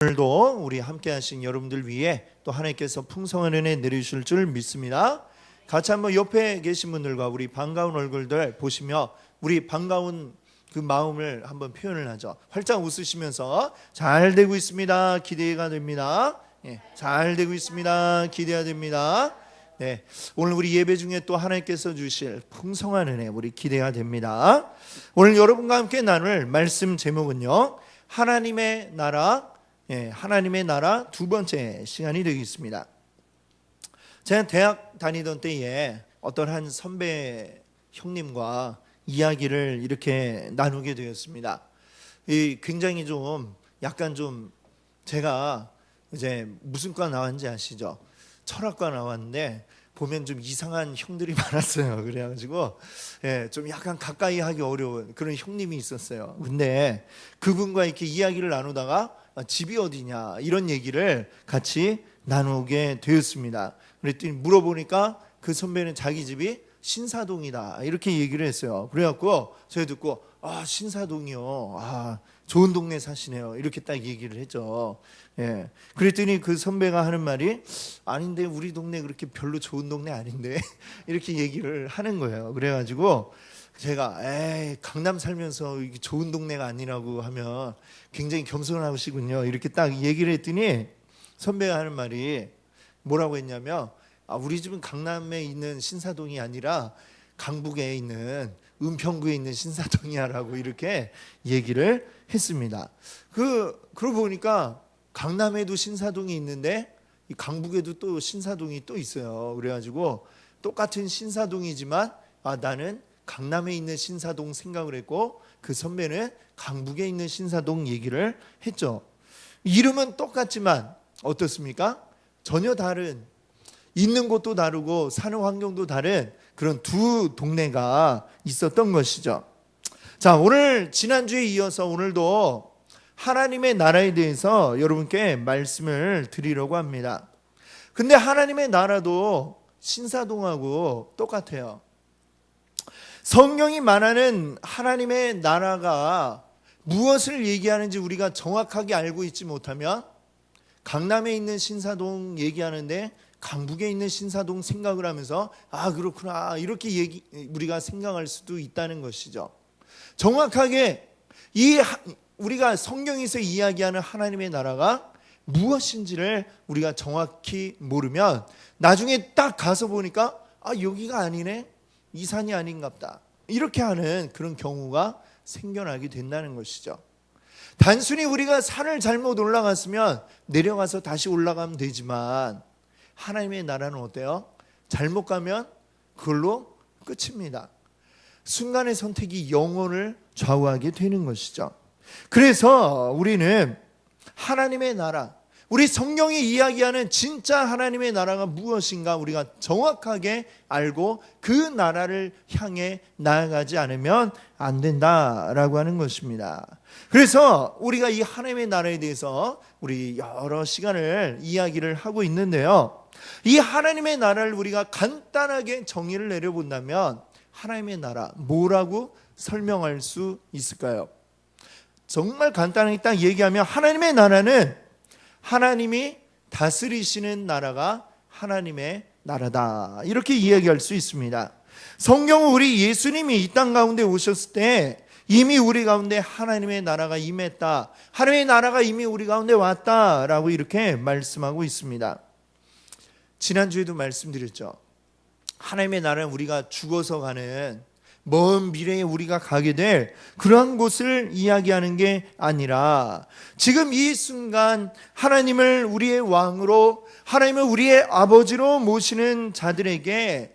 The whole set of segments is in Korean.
오늘도 우리 함께 하신 여러분들 위해 또 하나님께서 풍성한 은혜 내려주실 줄 믿습니다. 같이 한번 옆에 계신 분들과 우리 반가운 얼굴들 보시며 우리 반가운 그 마음을 한번 표현을 하죠. 활짝 웃으시면서 잘 되고 있습니다. 기대가 됩니다. 잘 되고 있습니다. 기대가 됩니다. 네, 오늘 우리 예배 중에 또 하나님께서 주실 풍성한 은혜 우리 기대가 됩니다. 오늘 여러분과 함께 나눌 말씀 제목은요, 하나님의 나라. 하나님의 나라 두 번째 시간이 되겠습니다. 제가 대학 다니던 때에 어떤 한 선배 형님과 이야기를 이렇게 나누게 되었습니다. 굉장히 좀 약간 좀 제가 이제 무슨 과 나왔는지 아시죠? 철학과 나왔는데 보면 좀 이상한 형들이 많았어요. 그래가지고 좀 약간 가까이 하기 어려운 그런 형님이 있었어요. 근데 그분과 이렇게 이야기를 나누다가 집이 어디냐 이런 얘기를 같이 나누게 되었습니다. 그랬더니 물어보니까 그 선배는 자기 집이 신사동이다 이렇게 얘기를 했어요. 그래갖고 저희 듣고 신사동이요, 좋은 동네 사시네요 이렇게 딱 얘기를 했죠. 그랬더니 그 선배가 하는 말이 아닌데 우리 동네 그렇게 별로 좋은 동네 아닌데 이렇게 얘기를 하는 거예요. 그래가지고 제가 강남 살면서 이게 좋은 동네가 아니라고 하면 굉장히 겸손하시군요 이렇게 딱 얘기를 했더니 선배가 하는 말이 뭐라고 했냐면 우리 집은 강남에 있는 신사동이 아니라 강북에 있는 은평구에 있는 신사동이야라고 이렇게 얘기를 했습니다. 그러고 보니까 강남에도 신사동이 있는데 강북에도 또 신사동이 또 있어요. 그래가지고 똑같은 신사동이지만 나는 강남에 있는 신사동 생각을 했고 그 선배는 강북에 있는 신사동 얘기를 했죠. 이름은 똑같지만 어떻습니까? 전혀 다른, 있는 곳도 다르고 사는 환경도 다른 그런 두 동네가 있었던 것이죠. 자, 오늘 지난주에 이어서 오늘도 하나님의 나라에 대해서 여러분께 말씀을 드리려고 합니다. 근데 하나님의 나라도 신사동하고 똑같아요. 성경이 말하는 하나님의 나라가 무엇을 얘기하는지 우리가 정확하게 알고 있지 못하면 강남에 있는 신사동 얘기하는데 강북에 있는 신사동 생각을 하면서 그렇구나 이렇게 우리가 생각할 수도 있다는 것이죠. 정확하게 우리가 성경에서 이야기하는 하나님의 나라가 무엇인지를 우리가 정확히 모르면 나중에 딱 가서 보니까 여기가 아니네, 이 산이 아닌갑다 이렇게 하는 그런 경우가 생겨나게 된다는 것이죠. 단순히 우리가 산을 잘못 올라갔으면 내려가서 다시 올라가면 되지만 하나님의 나라는 어때요? 잘못 가면 그걸로 끝입니다. 순간의 선택이 영혼을 좌우하게 되는 것이죠. 그래서 우리는 하나님의 나라, 우리 성경이 이야기하는 진짜 하나님의 나라가 무엇인가 우리가 정확하게 알고 그 나라를 향해 나아가지 않으면 안 된다라고 하는 것입니다. 그래서 우리가 이 하나님의 나라에 대해서 우리 여러 시간을 이야기를 하고 있는데요. 이 하나님의 나라를 우리가 간단하게 정의를 내려본다면 하나님의 나라 뭐라고 설명할 수 있을까요? 정말 간단하게 딱 얘기하면 하나님의 나라는 하나님이 다스리시는 나라가 하나님의 나라다 이렇게 이야기할 수 있습니다. 성경은 우리 예수님이 이 땅 가운데 오셨을 때 이미 우리 가운데 하나님의 나라가 임했다, 하나님의 나라가 이미 우리 가운데 왔다라고 이렇게 말씀하고 있습니다. 지난주에도 말씀드렸죠. 하나님의 나라는 우리가 죽어서 가는 먼 미래에 우리가 가게 될 그러한 곳을 이야기하는 게 아니라 지금 이 순간 하나님을 우리의 왕으로, 하나님을 우리의 아버지로 모시는 자들에게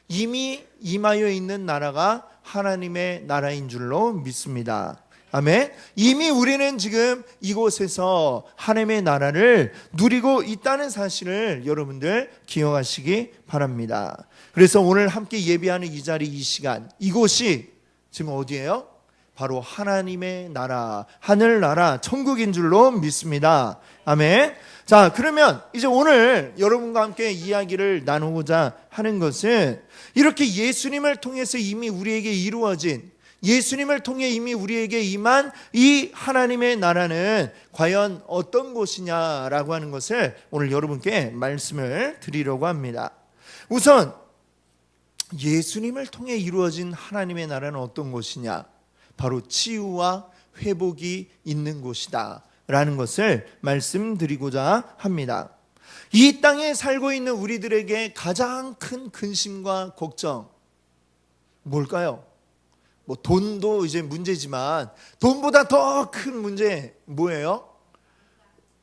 이미 임하여 있는 나라가 하나님의 나라인 줄로 믿습니다. 아멘. 이미 우리는 지금 이곳에서 하나님의 나라를 누리고 있다는 사실을 여러분들 기억하시기 바랍니다. 그래서 오늘 함께 예배하는 이 자리, 이 시간, 이곳이 지금 어디예요? 바로 하나님의 나라, 하늘나라, 천국인 줄로 믿습니다. 아멘. 자, 그러면 이제 오늘 여러분과 함께 이야기를 나누고자 하는 것은 이렇게 예수님을 통해서 이미 우리에게 이루어진 예수님을 통해 이미 우리에게 임한 이 하나님의 나라는 과연 어떤 곳이냐라고 하는 것을 오늘 여러분께 말씀을 드리려고 합니다. 우선 예수님을 통해 이루어진 하나님의 나라는 어떤 곳이냐? 바로 치유와 회복이 있는 곳이다 라는 것을 말씀드리고자 합니다. 이 땅에 살고 있는 우리들에게 가장 큰 근심과 걱정 뭘까요? 뭐 돈도 이제 문제지만 돈보다 더 큰 문제 뭐예요?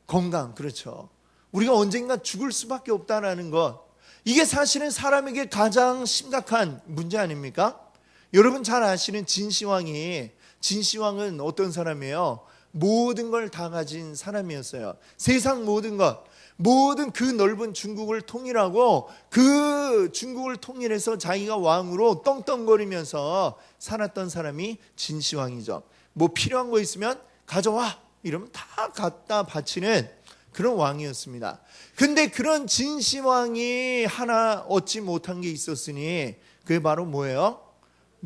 건강. 그렇죠. 우리가 언젠가 죽을 수밖에 없다라는 것, 이게 사실은 사람에게 가장 심각한 문제 아닙니까? 여러분 잘 아시는 진시황은 어떤 사람이에요? 모든 걸 다 가진 사람이었어요. 세상 모든 것, 모든 그 넓은 중국을 통일하고 그 중국을 통일해서 자기가 왕으로 떵떵거리면서 살았던 사람이 진시황이죠. 뭐 필요한 거 있으면 가져와 이러면 다 갖다 바치는 그런 왕이었습니다. 근데 그런 진시황이 하나 얻지 못한 게 있었으니 그게 바로 뭐예요?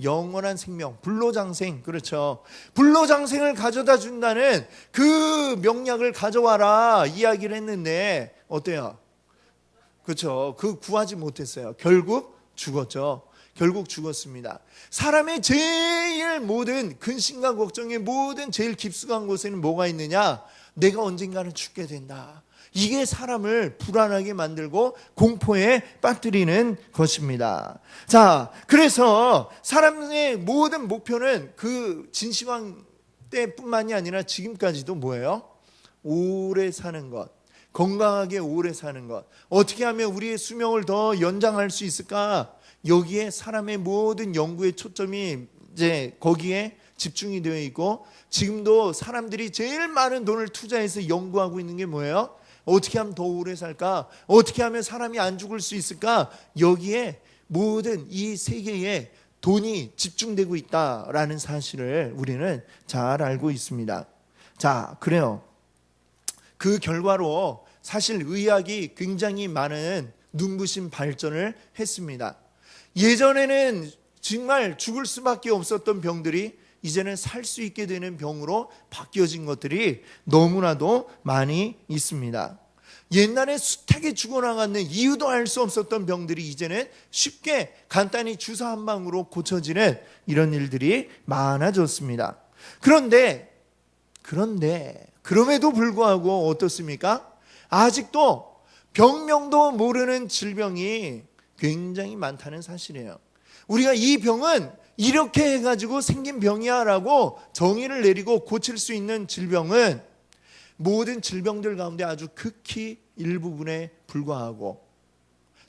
영원한 생명, 불로장생. 그렇죠. 불로장생을 가져다 준다는 그 명약을 가져와라 이야기를 했는데 어때요? 그렇죠. 그 구하지 못했어요. 결국 죽었죠. 결국 죽었습니다. 사람의 제일 모든 근심과 걱정의 모든 제일 깊숙한 곳에는 뭐가 있느냐? 내가 언젠가는 죽게 된다. 이게 사람을 불안하게 만들고 공포에 빠뜨리는 것입니다. 자, 그래서 사람의 모든 목표는 그 진시황 때뿐만이 아니라 지금까지도 뭐예요? 오래 사는 것, 건강하게 오래 사는 것, 어떻게 하면 우리의 수명을 더 연장할 수 있을까? 여기에 사람의 모든 연구의 초점이 이제 거기에 집중이 되어 있고, 지금도 사람들이 제일 많은 돈을 투자해서 연구하고 있는 게 뭐예요? 어떻게 하면 더 오래 살까? 어떻게 하면 사람이 안 죽을 수 있을까? 여기에 모든 이 세계에 돈이 집중되고 있다라는 사실을 우리는 잘 알고 있습니다. 자, 그래요. 그 결과로 사실 의학이 굉장히 많은 눈부신 발전을 했습니다. 예전에는 정말 죽을 수밖에 없었던 병들이 이제는 살 수 있게 되는 병으로 바뀌어진 것들이 너무나도 많이 있습니다. 옛날에 숱하게 죽어나가는 이유도 알 수 없었던 병들이 이제는 쉽게 간단히 주사 한 방으로 고쳐지는 이런 일들이 많아졌습니다. 그럼에도 불구하고 어떻습니까? 아직도 병명도 모르는 질병이 굉장히 많다는 사실이에요. 우리가 이 병은 이렇게 해가지고 생긴 병이야 라고 정의를 내리고 고칠 수 있는 질병은 모든 질병들 가운데 아주 극히 일부분에 불과하고,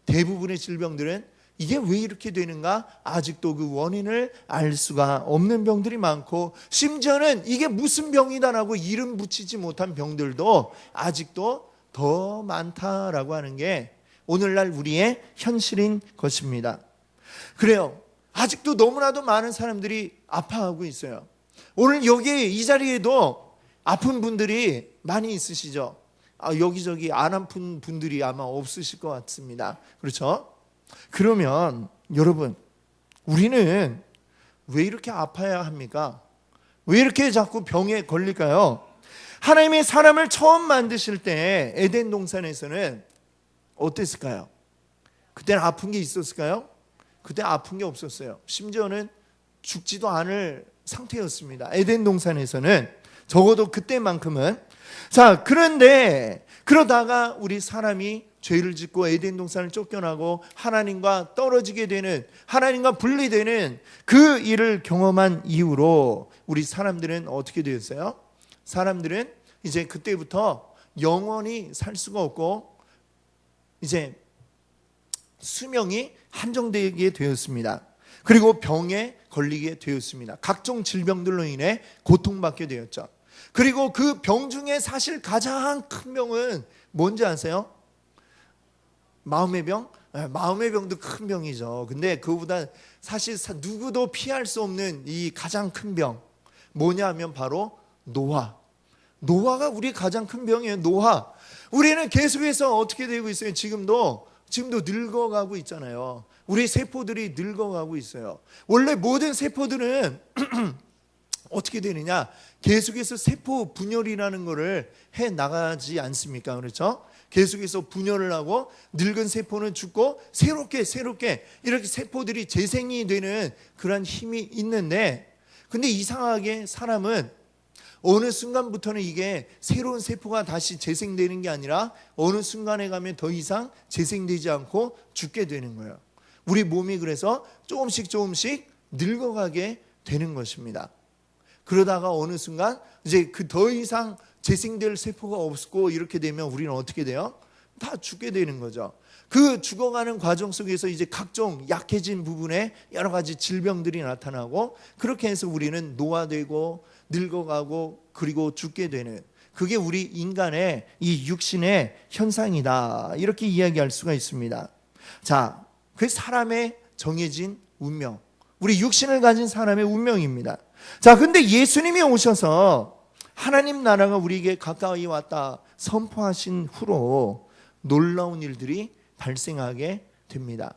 대부분의 질병들은 이게 왜 이렇게 되는가 아직도 그 원인을 알 수가 없는 병들이 많고, 심지어는 이게 무슨 병이다라고 이름 붙이지 못한 병들도 아직도 더 많다라고 하는 게 오늘날 우리의 현실인 것입니다. 그래요. 아직도 너무나도 많은 사람들이 아파하고 있어요. 오늘 여기 이 자리에도 아픈 분들이 많이 있으시죠? 여기저기 안 아픈 분들이 아마 없으실 것 같습니다. 그렇죠? 그러면 여러분, 우리는 왜 이렇게 아파야 합니까? 왜 이렇게 자꾸 병에 걸릴까요? 하나님의 사람을 처음 만드실 때 에덴 동산에서는 어땠을까요? 그때는 아픈 게 있었을까요? 그때 아픈 게 없었어요. 심지어는 죽지도 않을 상태였습니다. 에덴 동산에서는 적어도 그때만큼은. 자, 그런데 그러다가 우리 사람이 죄를 짓고 에덴 동산을 쫓겨나고 하나님과 떨어지게 되는, 하나님과 분리되는 그 일을 경험한 이후로 우리 사람들은 어떻게 되었어요? 사람들은 이제 그때부터 영원히 살 수가 없고 이제 수명이 한정되게 되었습니다. 그리고 병에 걸리게 되었습니다. 각종 질병들로 인해 고통받게 되었죠. 그리고 그 병 중에 사실 가장 큰 병은 뭔지 아세요? 마음의 병? 마음의 병도 큰 병이죠. 근데 그거보다 사실 누구도 피할 수 없는 이 가장 큰 병 뭐냐 하면 바로 노화가 우리 가장 큰 병이에요. 노화. 우리는 계속해서 어떻게 되고 있어요? 지금도 늙어가고 있잖아요. 우리 세포들이 늙어가고 있어요. 원래 모든 세포들은 어떻게 되느냐? 계속해서 세포 분열이라는 것을 해 나가지 않습니까? 그렇죠? 계속해서 분열을 하고 늙은 세포는 죽고 새롭게 이렇게 세포들이 재생이 되는 그런 힘이 있는데, 근데 이상하게 사람은 어느 순간부터는 이게 새로운 세포가 다시 재생되는 게 아니라 어느 순간에 가면 더 이상 재생되지 않고 죽게 되는 거예요. 우리 몸이 그래서 조금씩 늙어가게 되는 것입니다. 그러다가 어느 순간 이제 그 더 이상 재생될 세포가 없고 이렇게 되면 우리는 어떻게 돼요? 다 죽게 되는 거죠. 그 죽어가는 과정 속에서 이제 각종 약해진 부분에 여러 가지 질병들이 나타나고, 그렇게 해서 우리는 노화되고 늙어가고 그리고 죽게 되는, 그게 우리 인간의 이 육신의 현상이다, 이렇게 이야기할 수가 있습니다. 자, 그 사람의 정해진 운명, 우리 육신을 가진 사람의 운명입니다. 자, 근데 예수님이 오셔서 하나님 나라가 우리에게 가까이 왔다 선포하신 후로 놀라운 일들이 발생하게 됩니다.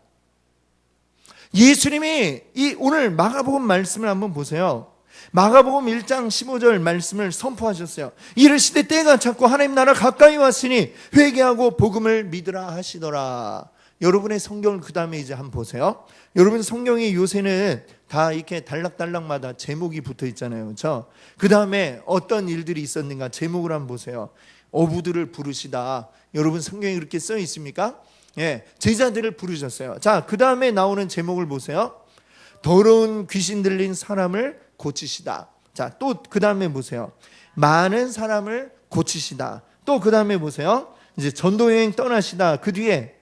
예수님이 이 오늘 마가복음 말씀을 한번 보세요. 마가복음 1장 15절 말씀을 선포하셨어요. 이르시되 때가 찼고 하나님 나라 가까이 왔으니 회개하고 복음을 믿으라 하시더라. 여러분의 성경을 그 다음에 이제 한번 보세요. 여러분 성경이 요새는 다 이렇게 단락단락마다 제목이 붙어 있잖아요. 그렇죠? 그 다음에 어떤 일들이 있었는가 제목을 한번 보세요. 어부들을 부르시다. 여러분 성경에 그렇게 써 있습니까? 예, 제자들을 부르셨어요. 자, 그 다음에 나오는 제목을 보세요. 더러운 귀신 들린 사람을 고치시다. 자, 또 그 다음에 보세요. 많은 사람을 고치시다. 또 그 다음에 보세요. 이제 전도여행 떠나시다. 그 뒤에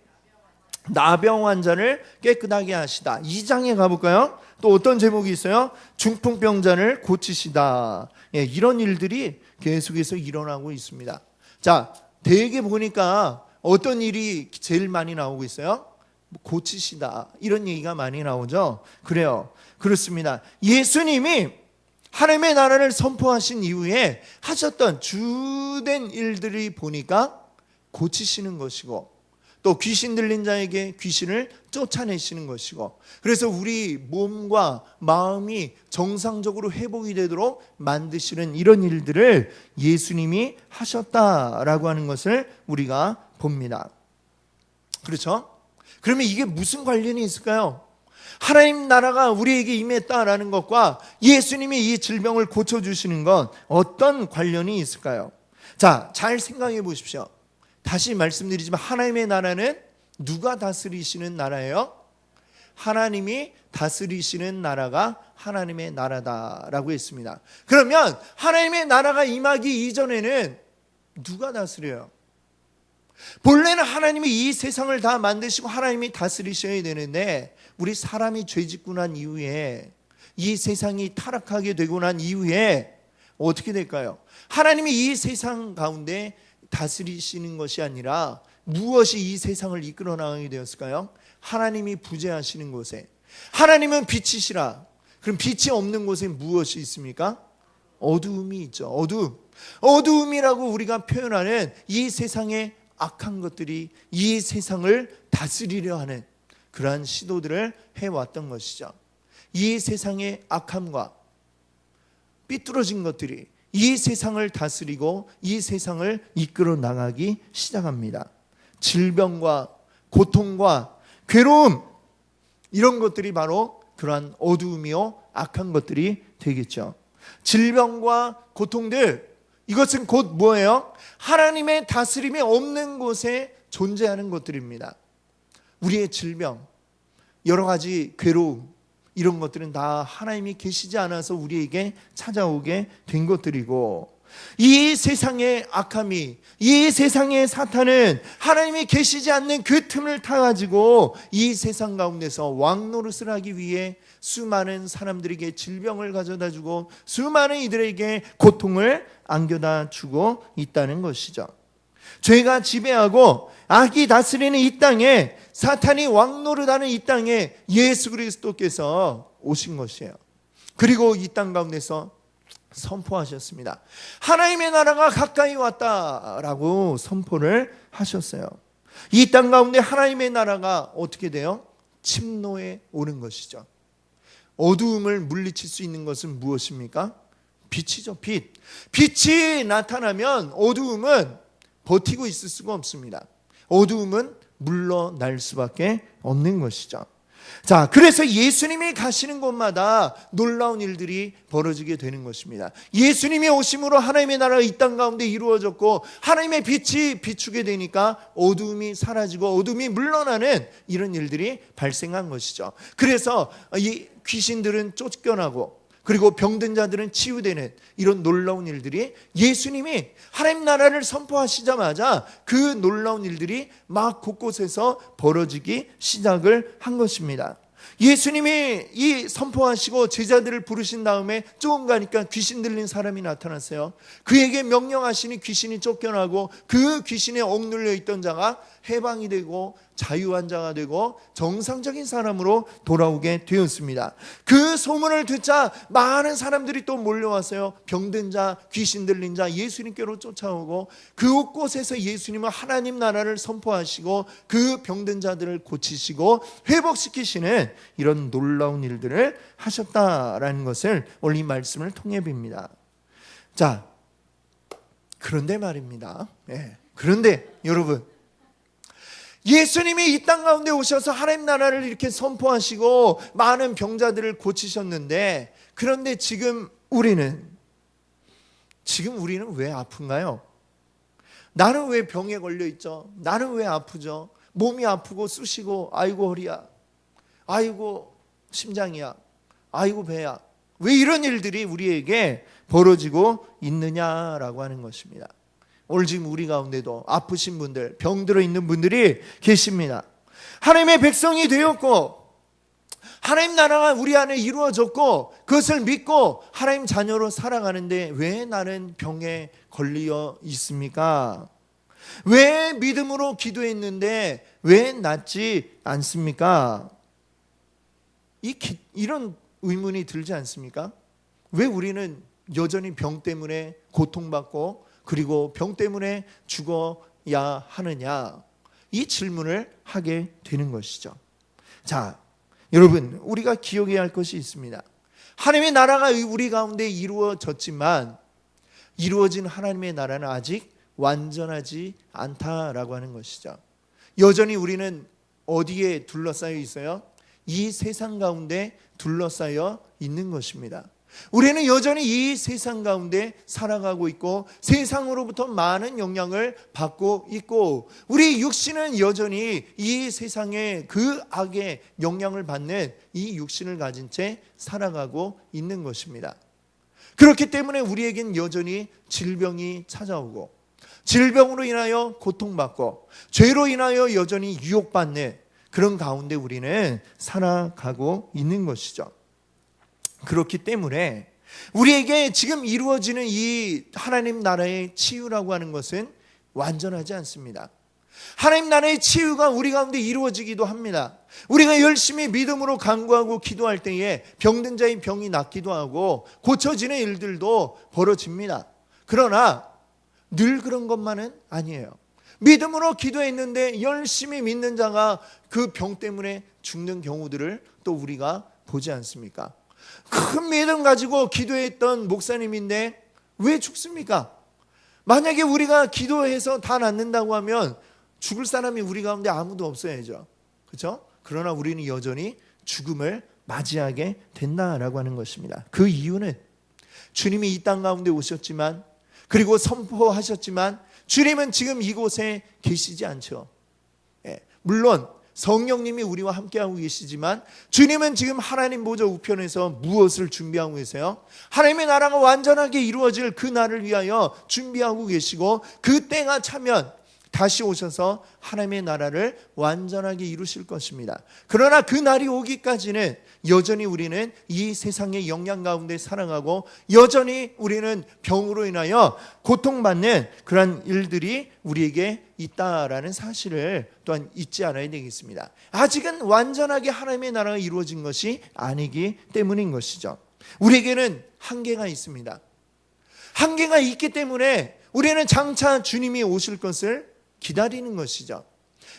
나병 환자를 깨끗하게 하시다. 2장에 가볼까요? 또 어떤 제목이 있어요? 중풍병자를 고치시다. 예, 이런 일들이 계속해서 일어나고 있습니다. 자, 대개 보니까 어떤 일이 제일 많이 나오고 있어요? 고치시다, 이런 얘기가 많이 나오죠. 그래요. 그렇습니다. 예수님이 하나님의 나라를 선포하신 이후에 하셨던 주된 일들이 보니까 고치시는 것이고, 또 귀신 들린 자에게 귀신을 쫓아내시는 것이고, 그래서 우리 몸과 마음이 정상적으로 회복이 되도록 만드시는 이런 일들을 예수님이 하셨다라고 하는 것을 우리가 봅니다. 그렇죠? 그러면 이게 무슨 관련이 있을까요? 하나님 나라가 우리에게 임했다라는 것과 예수님이 이 질병을 고쳐주시는 건 어떤 관련이 있을까요? 자, 잘 생각해 보십시오. 다시 말씀드리지만 하나님의 나라는 누가 다스리시는 나라예요? 하나님이 다스리시는 나라가 하나님의 나라다라고 했습니다. 그러면 하나님의 나라가 임하기 이전에는 누가 다스려요? 본래는 하나님이 이 세상을 다 만드시고 하나님이 다스리셔야 되는데, 우리 사람이 죄짓고 난 이후에, 이 세상이 타락하게 되고 난 이후에 어떻게 될까요? 하나님이 이 세상 가운데 다스리시는 것이 아니라 무엇이 이 세상을 이끌어 나가게 되었을까요? 하나님이 부재하시는 곳에, 하나님은 빛이시라. 그럼 빛이 없는 곳에 무엇이 있습니까? 어두움이 있죠. 어두움이라고 우리가 표현하는 이 세상의 악한 것들이 이 세상을 다스리려 하는 그러한 시도들을 해왔던 것이죠. 이 세상의 악함과 삐뚤어진 것들이 이 세상을 다스리고 이 세상을 이끌어 나가기 시작합니다. 질병과 고통과 괴로움, 이런 것들이 바로 그러한 어두움이요 악한 것들이 되겠죠. 질병과 고통들, 이것은 곧 뭐예요? 하나님의 다스림이 없는 곳에 존재하는 것들입니다. 우리의 질병, 여러 가지 괴로움, 이런 것들은 다 하나님이 계시지 않아서 우리에게 찾아오게 된 것들이고, 이 세상의 악함이, 이 세상의 사탄은 하나님이 계시지 않는 그 틈을 타가지고 이 세상 가운데서 왕노릇을 하기 위해 수많은 사람들에게 질병을 가져다 주고 수많은 이들에게 고통을 안겨다 주고 있다는 것이죠. 죄가 지배하고 악이 다스리는 이 땅에, 사탄이 왕노릇하는 이 땅에 예수 그리스도께서 오신 것이에요. 그리고 이 땅 가운데서 선포하셨습니다. 하나님의 나라가 가까이 왔다라고 선포를 하셨어요. 이 땅 가운데 하나님의 나라가 어떻게 돼요? 침노에 오는 것이죠. 어두움을 물리칠 수 있는 것은 무엇입니까? 빛이죠. 빛이 나타나면 어두움은 버티고 있을 수가 없습니다. 어두움은 물러날 수밖에 없는 것이죠. 자, 그래서 예수님이 가시는 곳마다 놀라운 일들이 벌어지게 되는 것입니다. 예수님이 오심으로 하나님의 나라가 이 땅 가운데 이루어졌고 하나님의 빛이 비추게 되니까 어두움이 사라지고 어두움이 물러나는 이런 일들이 발생한 것이죠. 그래서 이 귀신들은 쫓겨나고 그리고 병든 자들은 치유되는 이런 놀라운 일들이 예수님이 하나님 나라를 선포하시자마자 그 놀라운 일들이 막 곳곳에서 벌어지기 시작을 한 것입니다. 예수님이 이 선포하시고 제자들을 부르신 다음에 조금 가니까 귀신 들린 사람이 나타났어요. 그에게 명령하시니 귀신이 쫓겨나고 그 귀신에 억눌려 있던 자가 해방이 되고 자유한 자가 되고 정상적인 사람으로 돌아오게 되었습니다. 그 소문을 듣자 많은 사람들이 또 몰려왔어요. 병든 자, 귀신 들린 자 예수님께로 쫓아오고 그곳에서 예수님은 하나님 나라를 선포하시고 그 병든 자들을 고치시고 회복시키시는 이런 놀라운 일들을 하셨다라는 것을 오늘 이 말씀을 통해 봅니다. 자, 그런데 말입니다. 그런데 여러분, 예수님이 이 땅 가운데 오셔서 하나님 나라를 이렇게 선포하시고 많은 병자들을 고치셨는데, 그런데 지금 우리는 왜 아픈가요? 나는 왜 병에 걸려 있죠? 나는 왜 아프죠? 몸이 아프고 쑤시고 아이고 허리야, 아이고 심장이야, 아이고 배야. 왜 이런 일들이 우리에게 벌어지고 있느냐라고 하는 것입니다. 오늘 지금 우리 가운데도 아프신 분들, 병들어 있는 분들이 계십니다. 하나님의 백성이 되었고 하나님 나라가 우리 안에 이루어졌고 그것을 믿고 하나님 자녀로 살아가는데 왜 나는 병에 걸려 있습니까? 왜 믿음으로 기도했는데 왜 낫지 않습니까? 이런 의문이 들지 않습니까? 왜 우리는 여전히 병 때문에 고통받고 그리고 병 때문에 죽어야 하느냐, 이 질문을 하게 되는 것이죠. 자, 여러분, 우리가 기억해야 할 것이 있습니다. 하나님의 나라가 우리 가운데 이루어졌지만 이루어진 하나님의 나라는 아직 완전하지 않다라고 하는 것이죠. 여전히 우리는 어디에 둘러싸여 있어요? 이 세상 가운데 둘러싸여 있는 것입니다. 우리는 여전히 이 세상 가운데 살아가고 있고 세상으로부터 많은 영향을 받고 있고 우리 육신은 여전히 이 세상의 그 악의 영향을 받는 이 육신을 가진 채 살아가고 있는 것입니다. 그렇기 때문에 우리에겐 여전히 질병이 찾아오고 질병으로 인하여 고통받고 죄로 인하여 여전히 유혹받는 그런 가운데 우리는 살아가고 있는 것이죠. 그렇기 때문에 우리에게 지금 이루어지는 이 하나님 나라의 치유라고 하는 것은 완전하지 않습니다. 하나님 나라의 치유가 우리 가운데 이루어지기도 합니다. 우리가 열심히 믿음으로 간구하고 기도할 때에 병든 자의 병이 낫기도 하고 고쳐지는 일들도 벌어집니다. 그러나 늘 그런 것만은 아니에요. 믿음으로 기도했는데 열심히 믿는 자가 그 병 때문에 죽는 경우들을 또 우리가 보지 않습니까? 큰 믿음 가지고 기도했던 목사님인데 왜 죽습니까? 만약에 우리가 기도해서 다 낫는다고 하면 죽을 사람이 우리 가운데 아무도 없어야죠. 그렇죠? 그러나 우리는 여전히 죽음을 맞이하게 된다라고 하는 것입니다. 그 이유는 주님이 이 땅 가운데 오셨지만 그리고 선포하셨지만 주님은 지금 이곳에 계시지 않죠. 물론 성령님이 우리와 함께하고 계시지만 주님은 지금 하나님 보좌 우편에서 무엇을 준비하고 계세요? 하나님의 나라가 완전하게 이루어질 그 날을 위하여 준비하고 계시고 그 때가 차면 다시 오셔서 하나님의 나라를 완전하게 이루실 것입니다. 그러나 그 날이 오기까지는 여전히 우리는 이 세상의 영향 가운데 살아가고 여전히 우리는 병으로 인하여 고통받는 그런 일들이 우리에게 있다라는 사실을 또한 잊지 않아야 되겠습니다. 아직은 완전하게 하나님의 나라가 이루어진 것이 아니기 때문인 것이죠. 우리에게는 한계가 있습니다. 한계가 있기 때문에 우리는 장차 주님이 오실 것을 기다리는 것이죠.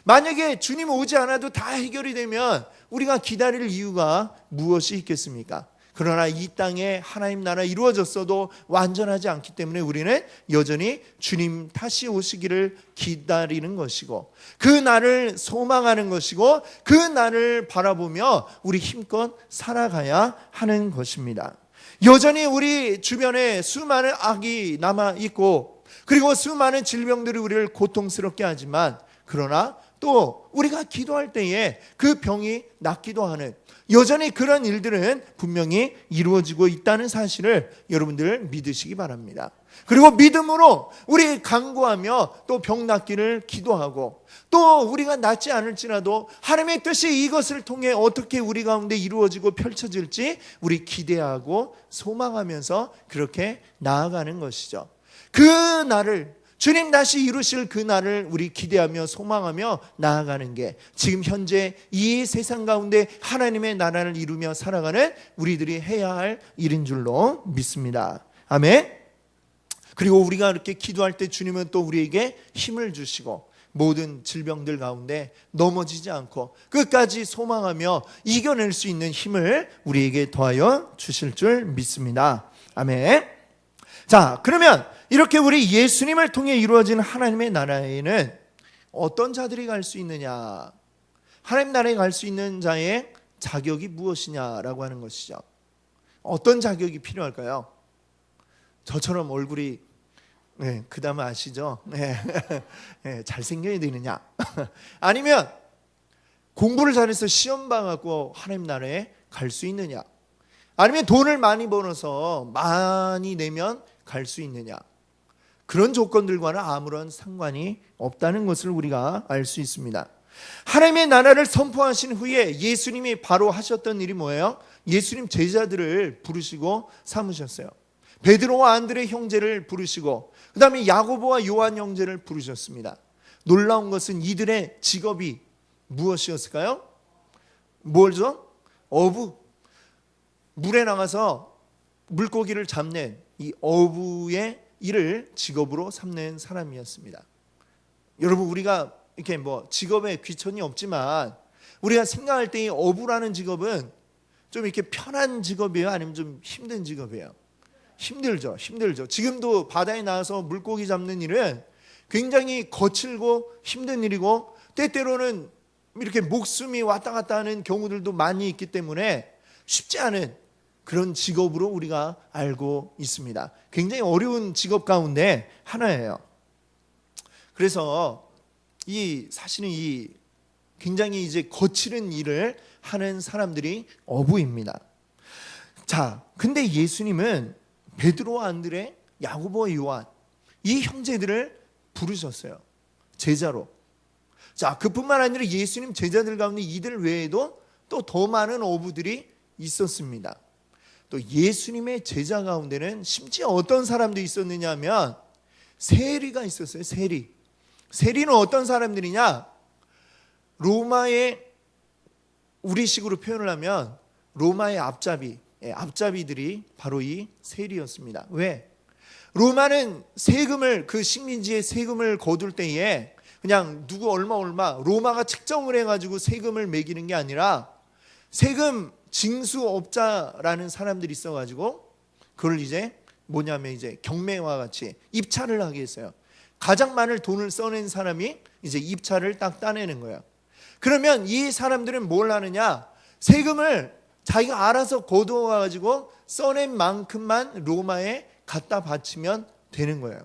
만약에 주님 오지 않아도 다 해결이 되면 우리가 기다릴 이유가 무엇이 있겠습니까? 그러나 이 땅에 하나님 나라 이루어졌어도 완전하지 않기 때문에 우리는 여전히 주님 다시 오시기를 기다리는 것이고, 그 날을 소망하는 것이고, 그 날을 바라보며 우리 힘껏 살아가야 하는 것입니다. 여전히 우리 주변에 수많은 악이 남아있고, 그리고 수많은 질병들이 우리를 고통스럽게 하지만, 그러나 또 우리가 기도할 때에 그 병이 낫기도 하는, 여전히 그런 일들은 분명히 이루어지고 있다는 사실을 여러분들 믿으시기 바랍니다. 그리고 믿음으로 우리 간구하며 또 병 낫기를 기도하고, 또 우리가 낫지 않을지라도 하나님의 뜻이 이것을 통해 어떻게 우리 가운데 이루어지고 펼쳐질지 우리 기대하고 소망하면서 그렇게 나아가는 것이죠. 그 날을, 주님 다시 이루실 그 날을 우리 기대하며 소망하며 나아가는 게 지금 현재 이 세상 가운데 하나님의 나라를 이루며 살아가는 우리들이 해야 할 일인 줄로 믿습니다. 아멘. 그리고 우리가 이렇게 기도할 때 주님은 또 우리에게 힘을 주시고 모든 질병들 가운데 넘어지지 않고 끝까지 소망하며 이겨낼 수 있는 힘을 우리에게 더하여 주실 줄 믿습니다. 아멘. 자, 그러면 이렇게 우리 예수님을 통해 이루어진 하나님의 나라에는 어떤 자들이 갈 수 있느냐, 하나님 나라에 갈 수 있는 자의 자격이 무엇이냐라고 하는 것이죠. 어떤 자격이 필요할까요? 저처럼 얼굴이 그 다음에 아시죠? 잘생겨야 되느냐 아니면 공부를 잘해서 시험 봐갖고 하나님 나라에 갈 수 있느냐, 아니면 돈을 많이 벌어서 많이 내면 갈 수 있느냐, 그런 조건들과는 아무런 상관이 없다는 것을 우리가 알 수 있습니다. 하나님의 나라를 선포하신 후에 예수님이 바로 하셨던 일이 뭐예요? 예수님 제자들을 부르시고 삼으셨어요. 베드로와 안드레 형제를 부르시고 그 다음에 야고보와 요한 형제를 부르셨습니다. 놀라운 것은 이들의 직업이 무엇이었을까요? 뭐죠? 어부. 물에 나가서 물고기를 잡는 이 어부의 일을 직업으로 삼는 사람이었습니다. 여러분, 우리가 이렇게 직업에 귀천이 없지만 우리가 생각할 때 이 어부라는 직업은 좀 이렇게 편한 직업이에요? 아니면 좀 힘든 직업이에요? 힘들죠. 지금도 바다에 나와서 물고기 잡는 일은 굉장히 거칠고 힘든 일이고, 때때로는 이렇게 목숨이 왔다 갔다 하는 경우들도 많이 있기 때문에 쉽지 않은 그런 직업으로 우리가 알고 있습니다. 굉장히 어려운 직업 가운데 하나예요. 그래서 사실은 굉장히 이제 거칠은 일을 하는 사람들이 어부입니다. 자, 근데 예수님은 베드로와 안드레, 야고보와 요한 이 형제들을 부르셨어요. 제자로. 자, 그뿐만 아니라 예수님 제자들 가운데 이들 외에도 또 더 많은 어부들이 있었습니다. 또 예수님의 제자 가운데는 심지어 어떤 사람도 있었느냐 하면 세리가 있었어요. 세리는 어떤 사람들이냐? 로마의, 우리식으로 표현을 하면 로마의 앞잡이들이 바로 이 세리였습니다. 왜? 로마는 세금을, 그 식민지의 세금을 거둘 때에 그냥 누구 얼마 로마가 책정을 해가지고 세금을 매기는 게 아니라 세금 징수업자라는 사람들이 있어가지고 그걸 이제 경매와 같이 입찰을 하게 했어요. 가장 많은 돈을 써낸 사람이 이제 입찰을 딱 따내는 거예요. 그러면 이 사람들은 뭘 하느냐? 세금을 자기가 알아서 거두어가지고 써낸 만큼만 로마에 갖다 바치면 되는 거예요.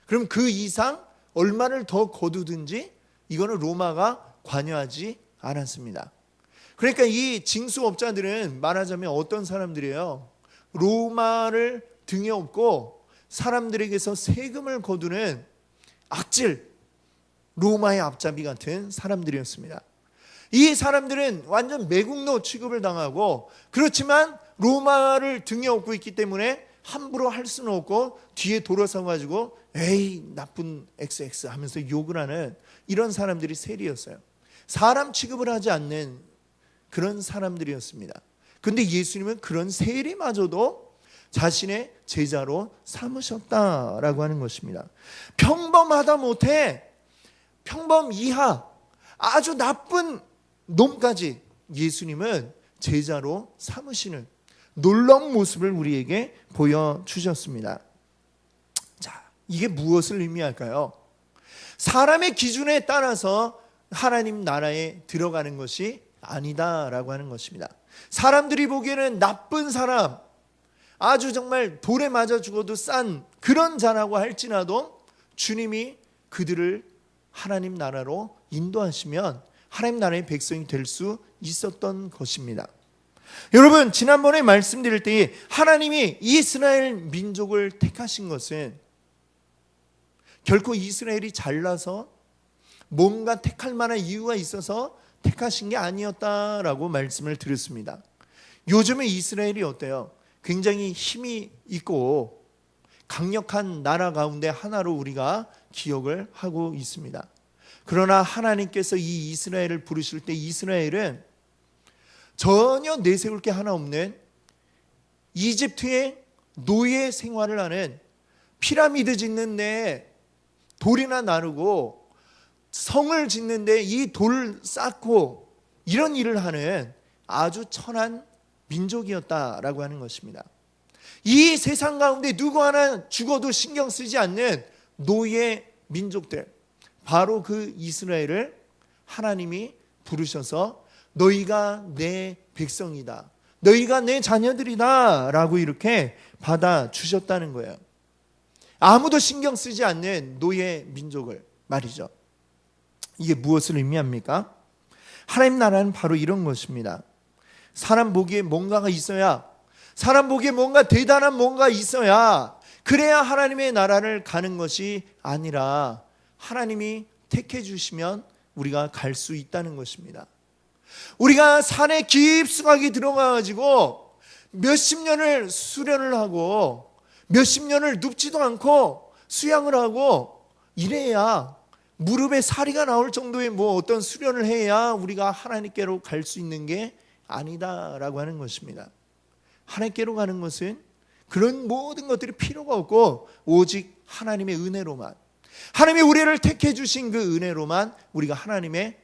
그럼 그 이상 얼마를 더 거두든지 이거는 로마가 관여하지 않았습니다. 그러니까 이 징수업자들은 말하자면 어떤 사람들이에요? 로마를 등에 업고 사람들에게서 세금을 거두는 악질, 로마의 앞잡이 같은 사람들이었습니다. 이 사람들은 완전 매국노 취급을 당하고, 그렇지만 로마를 등에 업고 있기 때문에 함부로 할 수는 없고 뒤에 돌아서 가지고 에이 나쁜 XX 하면서 욕을 하는 이런 사람들이 세리였어요. 사람 취급을 하지 않는 그런 사람들이었습니다. 그런데 예수님은 그런 세리마저도 자신의 제자로 삼으셨다라고 하는 것입니다. 평범하다 못해 평범 이하, 아주 나쁜 놈까지 예수님은 제자로 삼으시는 놀라운 모습을 우리에게 보여주셨습니다. 자, 이게 무엇을 의미할까요? 사람의 기준에 따라서 하나님 나라에 들어가는 것이 아니다라고 하는 것입니다. 사람들이 보기에는 나쁜 사람, 아주 정말 돌에 맞아 죽어도 싼 그런 자라고 할지라도 주님이 그들을 하나님 나라로 인도하시면 하나님 나라의 백성이 될 수 있었던 것입니다. 여러분, 지난번에 말씀드릴 때 하나님이 이스라엘 민족을 택하신 것은 결코 이스라엘이 잘나서 뭔가 택할 만한 이유가 있어서 택하신 게 아니었다라고 말씀을 드렸습니다. 요즘에 이스라엘이 어때요? 굉장히 힘이 있고 강력한 나라 가운데 하나로 우리가 기억을 하고 있습니다. 그러나 하나님께서 이 이스라엘을 부르실 때 이스라엘은 전혀 내세울 게 하나 없는 이집트의 노예 생활을 하는, 피라미드 짓는데 돌이나 나르고 성을 짓는데 이 돌 쌓고 이런 일을 하는 아주 천한 민족이었다라고 하는 것입니다. 이 세상 가운데 누구 하나 죽어도 신경 쓰지 않는 노예 민족들, 바로 그 이스라엘을 하나님이 부르셔서 너희가 내 백성이다, 너희가 내 자녀들이다 라고 이렇게 받아주셨다는 거예요. 아무도 신경 쓰지 않는 노예 민족을 말이죠. 이게 무엇을 의미합니까? 하나님 나라는 바로 이런 것입니다. 사람 보기에 뭔가가 있어야, 사람 보기에 뭔가 대단한 뭔가 있어야 그래야 하나님의 나라를 가는 것이 아니라 하나님이 택해 주시면 우리가 갈 수 있다는 것입니다. 우리가 산에 깊숙하게 들어가가지고 몇십 년을 수련을 하고 몇십 년을 눕지도 않고 수양을 하고 이래야, 무릎에 사리가 나올 정도의 어떤 수련을 해야 우리가 하나님께로 갈 수 있는 게 아니다라고 하는 것입니다. 하나님께로 가는 것은 그런 모든 것들이 필요가 없고 오직 하나님의 은혜로만, 하나님이 우리를 택해 주신 그 은혜로만 우리가 하나님의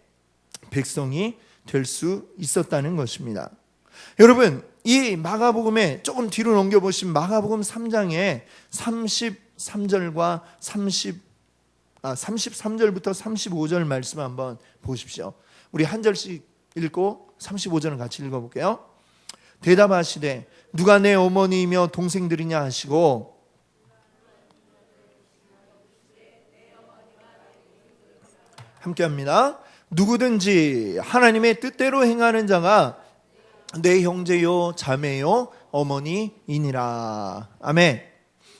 백성이 될 수 있었다는 것입니다. 여러분, 이 마가복음에 조금 뒤로 넘겨보시면 마가복음 3장에 33절과 33절부터 35절 말씀 한번 보십시오. 우리 한 절씩 읽고 35절은 같이 읽어볼게요. 대답하시되 누가 내 어머니이며 동생들이냐 하시고, 함께합니다. 누구든지 하나님의 뜻대로 행하는 자가 내 형제요 자매요 어머니이니라. 아멘.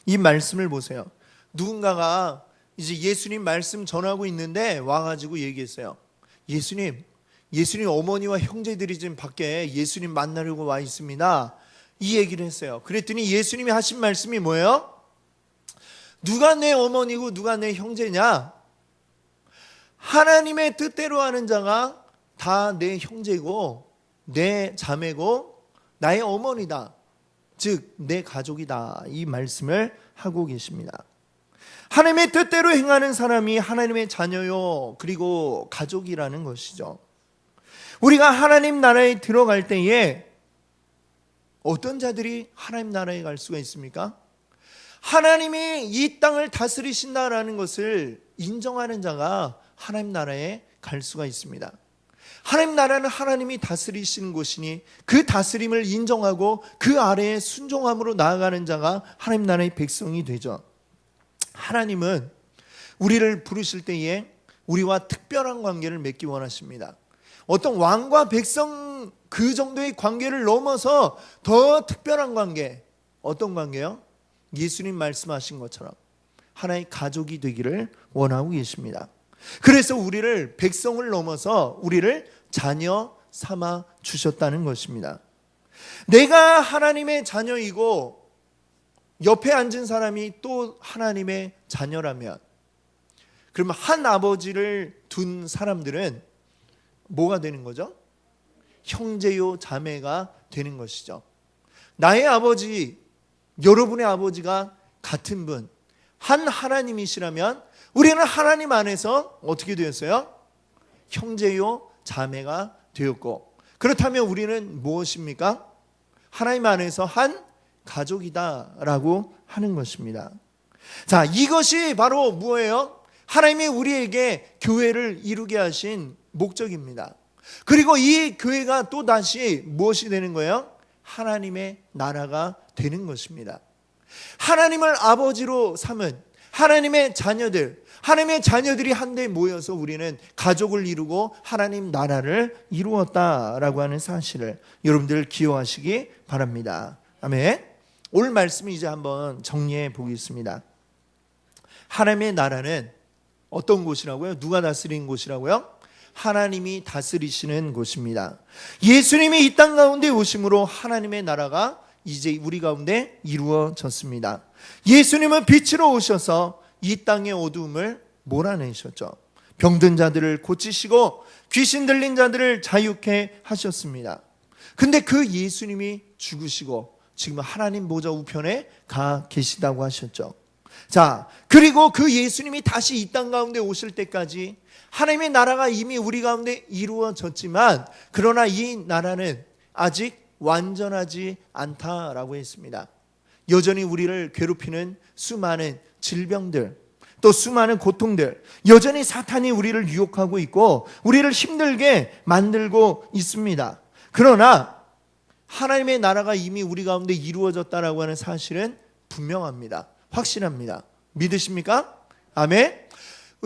이 말씀을 보세요. 누군가가 이제 예수님 말씀 전하고 있는데 와가지고 얘기했어요. 예수님 어머니와 형제들이 지금 밖에 예수님 만나려고 와 있습니다. 이 얘기를 했어요. 그랬더니 예수님이 하신 말씀이 뭐예요? 누가 내 어머니고 누가 내 형제냐? 하나님의 뜻대로 하는 자가 다 내 형제고 내 자매고 나의 어머니다, 즉 내 가족이다, 이 말씀을 하고 계십니다. 하나님의 뜻대로 행하는 사람이 하나님의 자녀요 그리고 가족이라는 것이죠. 우리가 하나님 나라에 들어갈 때에 어떤 자들이 하나님 나라에 갈 수가 있습니까? 하나님이 이 땅을 다스리신다라는 것을 인정하는 자가 하나님 나라에 갈 수가 있습니다. 하나님 나라는 하나님이 다스리시는 곳이니 그 다스림을 인정하고 그 아래에 순종함으로 나아가는 자가 하나님 나라의 백성이 되죠. 하나님은 우리를 부르실 때에 우리와 특별한 관계를 맺기 원하십니다. 어떤 왕과 백성 그 정도의 관계를 넘어서 더 특별한 관계, 어떤 관계요? 예수님 말씀하신 것처럼 하나의 가족이 되기를 원하고 계십니다. 그래서 우리를 백성을 넘어서 우리를 자녀 삼아 주셨다는 것입니다. 내가 하나님의 자녀이고 옆에 앉은 사람이 또 하나님의 자녀라면, 그러면 한 아버지를 둔 사람들은 뭐가 되는 거죠? 형제요 자매가 되는 것이죠. 나의 아버지, 여러분의 아버지가 같은 분, 한 하나님이시라면 우리는 하나님 안에서 어떻게 되었어요? 형제요 자매가 되었고, 그렇다면 우리는 무엇입니까? 하나님 안에서 한 가족이다라고 하는 것입니다. 자, 이것이 바로 뭐예요? 하나님이 우리에게 교회를 이루게 하신 목적입니다. 그리고 이 교회가 또 다시 무엇이 되는 거예요? 하나님의 나라가 되는 것입니다. 하나님을 아버지로 삼은 하나님의 자녀들, 하나님의 자녀들이 한데 모여서 우리는 가족을 이루고 하나님 나라를 이루었다라고 하는 사실을 여러분들 기억하시기 바랍니다. 아멘. 오늘 말씀을 이제 한번 정리해 보겠습니다. 하나님의 나라는 어떤 곳이라고요? 누가 다스리는 곳이라고요? 하나님이 다스리시는 곳입니다. 예수님이 이 땅 가운데 오심으로 하나님의 나라가 이제 우리 가운데 이루어졌습니다. 예수님은 빛으로 오셔서 이 땅의 어두움을 몰아내셨죠. 병든 자들을 고치시고 귀신 들린 자들을 자유케 하셨습니다. 근데 그 예수님이 죽으시고 지금 하나님 보좌 우편에 가 계시다고 하셨죠. 자, 그리고 그 예수님이 다시 이 땅 가운데 오실 때까지 하나님의 나라가 이미 우리 가운데 이루어졌지만, 그러나 이 나라는 아직 완전하지 않다라고 했습니다. 여전히 우리를 괴롭히는 수많은 질병들, 또 수많은 고통들, 여전히 사탄이 우리를 유혹하고 있고 우리를 힘들게 만들고 있습니다. 그러나 하나님의 나라가 이미 우리 가운데 이루어졌다라고 하는 사실은 분명합니다. 확신합니다. 믿으십니까? 아멘.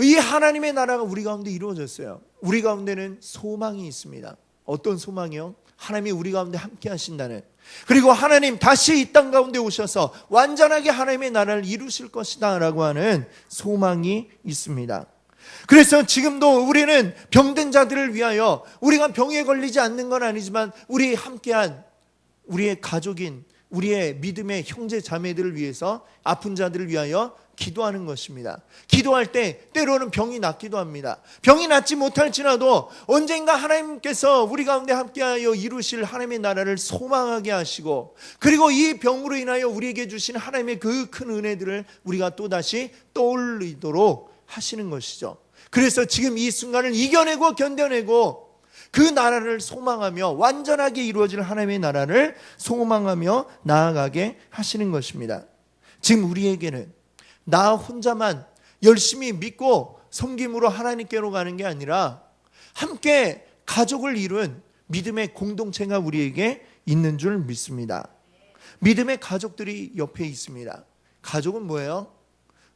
이 하나님의 나라가 우리 가운데 이루어졌어요. 우리 가운데는 소망이 있습니다. 어떤 소망이요? 하나님이 우리 가운데 함께 하신다는, 그리고 하나님 다시 이 땅 가운데 오셔서 완전하게 하나님의 나라를 이루실 것이다 라고 하는 소망이 있습니다. 그래서 지금도 우리는 병든 자들을 위하여, 우리가 병에 걸리지 않는 건 아니지만 우리 함께한 우리의 가족인 우리의 믿음의 형제 자매들을 위해서, 아픈 자들을 위하여 기도하는 것입니다. 기도할 때 때로는 병이 낫기도 합니다. 병이 낫지 못할지라도 언젠가 하나님께서 우리 가운데 함께하여 이루실 하나님의 나라를 소망하게 하시고, 그리고 이 병으로 인하여 우리에게 주신 하나님의 그 큰 은혜들을 우리가 또다시 떠올리도록 하시는 것이죠. 그래서 지금 이 순간을 이겨내고 견뎌내고 그 나라를 소망하며 완전하게 이루어질 하나님의 나라를 소망하며 나아가게 하시는 것입니다. 지금 우리에게는 나 혼자만 열심히 믿고 섬김으로 하나님께로 가는 게 아니라 함께 가족을 이룬 믿음의 공동체가 우리에게 있는 줄 믿습니다. 믿음의 가족들이 옆에 있습니다. 가족은 뭐예요?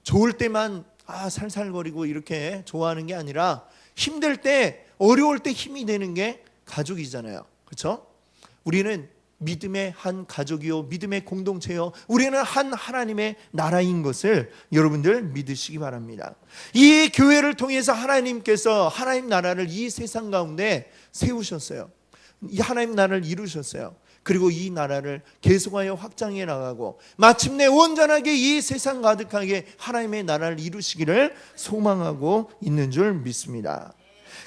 좋을 때만 살살거리고 이렇게 좋아하는 게 아니라 힘들 때, 어려울 때 힘이 되는 게 가족이잖아요. 그렇죠? 우리는 믿음의 한 가족이요, 믿음의 공동체요, 우리는 한 하나님의 나라인 것을 여러분들 믿으시기 바랍니다. 이 교회를 통해서 하나님께서 하나님 나라를 이 세상 가운데 세우셨어요. 이 하나님 나라를 이루셨어요. 그리고 이 나라를 계속하여 확장해 나가고 마침내 온전하게 이 세상 가득하게 하나님의 나라를 이루시기를 소망하고 있는 줄 믿습니다.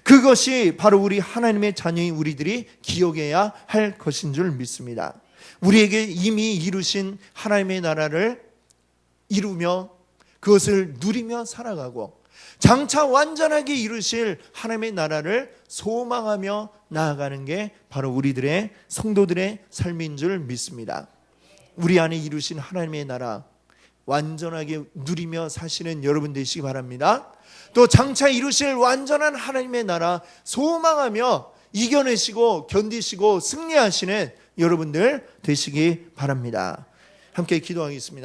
그것이 바로 우리 하나님의 자녀인 우리들이 기억해야 할 것인 줄 믿습니다. 우리에게 이미 이루신 하나님의 나라를 이루며 그것을 누리며 살아가고 장차 완전하게 이루실 하나님의 나라를 소망하며 나아가는 게 바로 우리들의 성도들의 삶인 줄 믿습니다. 우리 안에 이루신 하나님의 나라 완전하게 누리며 사시는 여러분 되시기 바랍니다. 또 장차 이루실 완전한 하나님의 나라 소망하며 이겨내시고 견디시고 승리하시는 여러분들 되시기 바랍니다. 함께 기도하겠습니다.